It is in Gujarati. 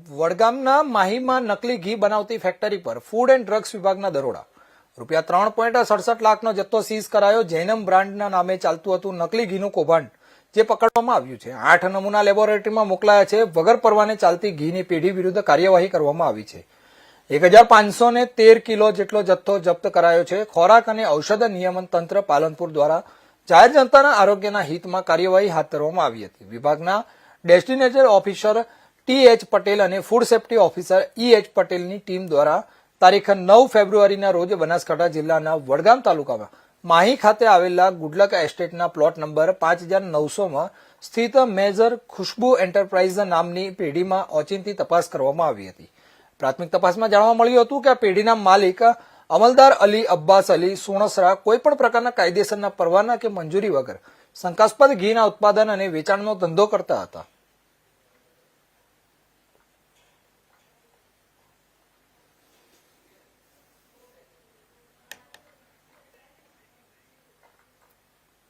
વડગામના માહીમાં નકલી ઘી બનાવતી ફેક્ટરી પર ફૂડ એન્ડ ડ્રગ્સ વિભાગના દરોડા રૂપિયા 3.67 લાખનો જથ્થો સીઝ કરાયો। જૈનમ બ્રાન્ડના નામે ચાલતું હતું નકલી ઘીનું કૌભાંડ જે પકડવામાં આવ્યું છે। 8 નમૂના લેબોરેટરીમાં મોકલાયા છે। વગર પરવાને ચાલતી ઘીની પેઢી વિરુદ્ધ કાર્યવાહી કરવામાં આવી છે। 1513 કિલો જેટલો જથ્થો જપ્ત કરાયો છે। ખોરાક અને ઔષધ નિયમન તંત્ર પાલનપુર દ્વારા જાહેર જનતાના આરોગ્યના હિતમાં કાર્યવાહી હાથ ધરવામાં આવી હતી। વિભાગના ડેસ્ટિનેટેડ ઓફિસર ટી.એચ. પટેલ અને ફૂડ સેફ્ટી ઓફિસર ઈ.એચ. પટેલની ટીમ દ્વારા તારીખ 9 ફેબ્રુઆરીના રોજ બનાસકાંઠા જિલ્લાના વડગામ તાલુકામાં માહી ખાતે આવેલા ગુડલક એસ્ટેટના પ્લોટ નંબર 5900માં સ્થિત મેજર ખુશ્બુ એન્ટરપ્રાઇઝ નામની પેઢીમાં ઓચિંતી તપાસ કરવામાં આવી હતી। પ્રાથમિક તપાસમાં જાણવા મળ્યું હતું કે આ પેઢીના માલિક અમલદાર અલી અબ્બાસ અલી સુણસરા કોઈપણ પ્રકારના કાયદેસરના પરવાના કે મંજૂરી વગર શંકાસ્પદ ઘીના ઉત્પાદન અને વેચાણનો ધંધો કરતા હતા।